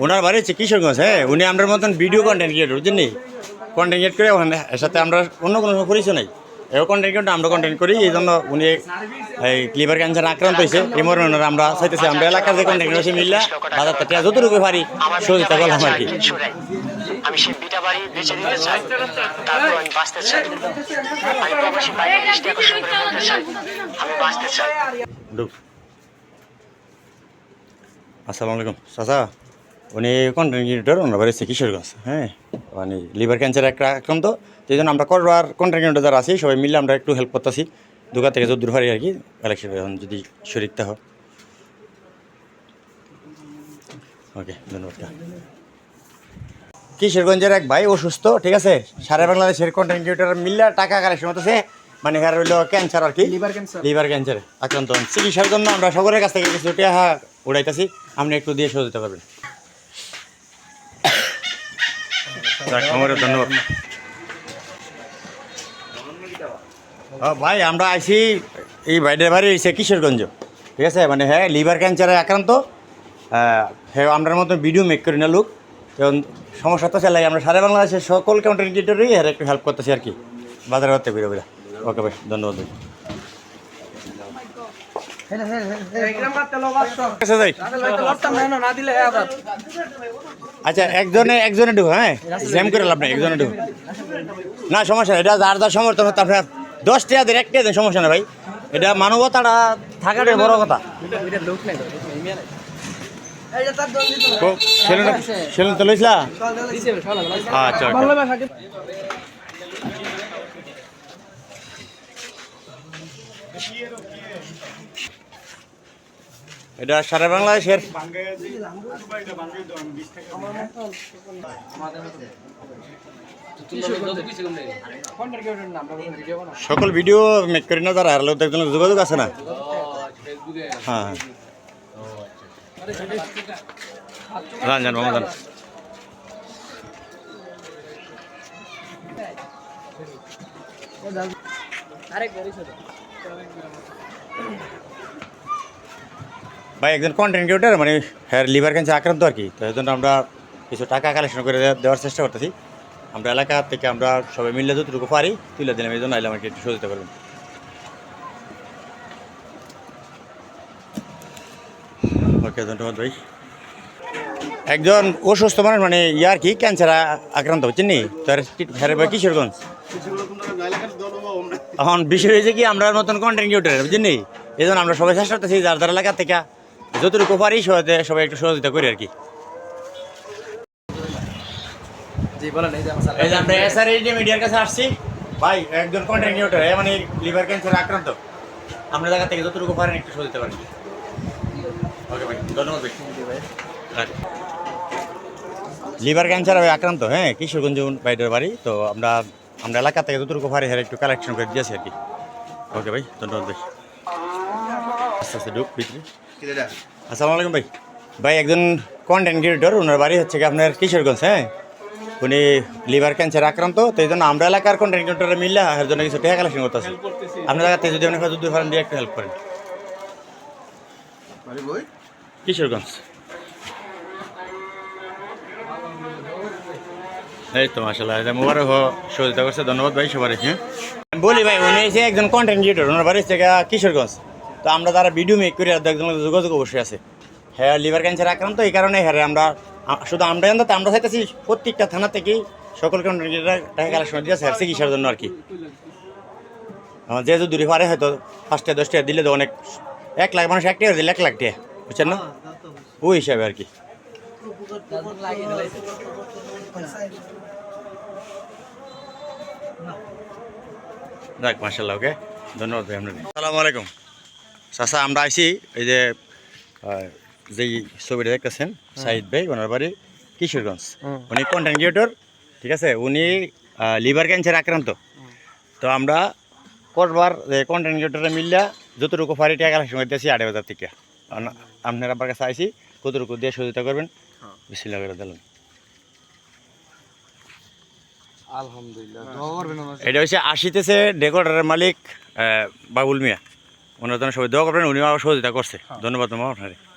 ওনার বাড়ি হচ্ছে কিশোরগঞ্জ। হ্যাঁ, উনি আমাদের মতন ভিডিও কন্টেন্ট ক্রিয়েটর, বুঝলি? কন্টেন্ট ক্রিয়েট করে ওখানে এর সাথে আমরা অন্য কোনো পরিচয় নাই। এও কন্টেন্ট ক্রিয়েটর, আমরা কন্টেন্ট করি, এই জন্য উনি এই লিভার ক্যান্সার আক্রান্ত হয়েছে। এই মরণের আমরা চাইতেছি আমরা এলাকার যে কন্টেন্ট ক্রিয়েটর মিললে বাজার থেকে যতটুকু পারি সহযোগিতা করলাম আর কি। আমি সেই বিটা বাড়ি বেঁচে দিতে চাই, তারপর আমি বাঁচতে চাই। আমি প্রবাসী বাইরে দৃষ্টি আকর্ষণ করে বলতে চাই, আমি বাঁচতে চাই। আসসালামু আলাইকুম চাচা, উনি কন্টেন্ট ক্রিয়েটর, ওনার বাড়ি হচ্ছে কিশোরগঞ্জ। হ্যাঁ, মানে লিভার ক্যান্সার একটা আক্রান্ত, সেই জন্য আমরা করবার কন্টেন্ট ক্রিয়েটর যারা আছি সবাই মিলে আমরা একটু হেল্প করতেছি দোকান থেকে যত দূর পারি আর কি। কালেকশন এখন যদি শরীরটা হয়। ওকে, ধন্যবাদ। কিশোরগঞ্জের এক ভাই অসুস্থ, ঠিক আছে, সারা বাংলাদেশের কন্টেন্ট ক্রিয়েটর মিললে টাকা কালেকশন হতেছে, মানে হ্যাঁ হইলো ক্যান্সার আর কি, লিভার ক্যান্সার আক্রান্ত। চিকিৎসার জন্য আমরা সকলের কাছ থেকে কিছু টাকা উড়াইতেছি, আপনি একটু দিয়ে সহযোগিতা করবেন। ধন্যবাদ ভাই। আমরা আইসি এই ভাইদের বাড়ি এসে কিশোরগঞ্জ, ঠিক আছে, মানে হ্যাঁ লিভার ক্যান্সারে আক্রান্ত। হ্যাঁ, আমরা মতো ভিডিও মেক করি না লোক, এবং সমস্যা তো চালাই আমরা সারা বাংলাদেশের সকল কন্টেন্ট ক্রিয়েটরই এর একটু হেল্প করতেছি আর কি, বাজারে করতে বেরো বেরা। ওকে ভাই, ধন্যবাদ ভাই। আচ্ছা, একজনে ঢুকো, হ্যাঁ জ্যাম করে লাভ নেই, একজনে ঢুকো না, সমস্যা এটা যার যার সমর্থন হতো। আপনার 10 টাকা দেন, 1 টাকা দেন, সমস্যা না ভাই, এটা মানবতাটা থাকাটাই বড় কথা। সেলুন তো লইছিলা? আচ্ছা, এটা সারা বাংলাদেশের সকল ভিডিও মেক করি না, তারা আর লোক একজনের যোগাযোগ আছে না। হ্যাঁ, জান মোহাম্মদ ভাই, একজন কন্টেন্ট ক্রিয়েটর, মানে হ্যাঁ লিভার ক্যান্সার আক্রান্ত আর কি। তো এই জন্য আমরা কিছু টাকা কালেকশন করে দেওয়ার চেষ্টা করতেছি। আমরা এলাকা থেকে আমরা সবাই মিললে যতটুকু পারি তুলে দিলাম, এই জন্য আইলে আমাকে একটু সহযোগিতা করবেন। ওকে, ধন্যবাদ ভাই। একজন অসুস্থ মানুষ, মানে ইয়ার কি ক্যান্সার আক্রান্ত হচ্ছেন নি, তার ভাই কিশোরগঞ্জ। এখন বিষয় হয়েছে কি, আমরা মতন কন্টেন্ট ক্রিয়েটর, বুঝছেন নি, এই জন্য আমরা সবাই চেষ্টা করতেছি যার যার এলাকা থেকে যতটুকু পারি সবাই একটু সহযোগিতা করি আর কি। এই যে আমরা SRHD মিডিয়ার কাছে আসছি ভাই, একজন কন্টেন্ট ক্রিয়েটর, মানে লিভার ক্যান্সার আক্রান্ত, আমরা জায়গা থেকে যতটুকু পারেন একটু সহযোগিতা করেন। ওকে ভাই, ধন্যবাদ ভাই। লিভার ক্যান্সার আক্রান্ত, হ্যাঁ কিশোরগঞ্জ ভাইদের বাড়ি। তো আমরা এলাকা থেকে যতটুকু পারি হ্যাঁ একটু কালেকশন করে দিয়েছি আর কি। ওকে ভাই, ধন্যবাদ ভাই। আস্তে আস্তে ঢুক ভিতরে। আসসালামু আলাইকুম ভাই। ভাই, একজন কন্টেন্ট ক্রিয়েটর, ওনার বাড়ি হচ্ছে কি আপনার কিশোরগঞ্জ। হ্যাঁ, উনি লিভার ক্যান্সার আক্রান্ত, তো এই জন্য আমরা এলাকার কন্টেন্ট ক্রিয়েটররা মিললে এর জন্য কিছু টাকা কালেকশন করতেছি। আপনার এলাকা থেকে যদি আপনি দূর ফারেন দিয়ে একটু হেল্প করেন। কিশোরগঞ্জ। এই তো মাশাআল্লাহ, মোবারক সহযোগিতা করছে, ধন্যবাদ ভাই সবারই। হ্যাঁ, বলি ভাই, উনি হচ্ছে একজন কন্টেন্ট ক্রিয়েটর, ওনার বাড়ি হচ্ছে কিশোরগঞ্জ। তো আমরা যারা ভিডিও মেক করি আর একজনের যোগাযোগ অবশ্যই আছে। হ্যাঁ, লিভার ক্যান্সার আক্রান্ত, এই কারণে হ্যাঁ আমরা শুধু আমরা জানতে আমরা চাইতেছি প্রত্যেকটা থানা থেকেই সকল কন্টেন্ট ক্রিয়েটর টাকা কালেকশন দিয়েছে চিকিৎসার জন্য আর কি। যেহেতু দূরে পারে হয়তো 5 টাকা 10 টাকা দিলে তো অনেক, 1 লাখ মানুষ 1 টাকা দিলে 1 লাখ টাকা, বুঝছেন না, ওই হিসাবে আর কি। যাক মাশাআল্লাহ, ওকে, ধন্যবাদ ভাই আপনাদের। আসসালামু আলাইকুম চাচা, আমরা আইছি এই যে যেই ছবিটা দেখতেছেন, সাহিদ ভাই, ওনার বাড়ি কিশোরগঞ্জ। উনি কন্টেন্ট ক্রিয়েটর, ঠিক আছে, উনি লিভার ক্যান্সার আক্রান্ত। তো আমরা করবার যে কন্টেন্ট ক্রিয়েটররা মিললে যতটুকু পারি টাকা কালেকশন করতেছি 8,000 থেকে। আপনার আব্বার কাছে আইসি, কতটুকু দিয়ে সহযোগিতা করবেন বিসমিল্লাহ করে দিলাম। আলহামদুলিল্লাহ, এটা হচ্ছে 80 ডেকোরেটরের মালিক বাবুল মিয়া। ওনার জন্য সবাই দোয়া করবেন, উনিও সহযোগিতা করছে। ধন্যবাদ মামা আপনার।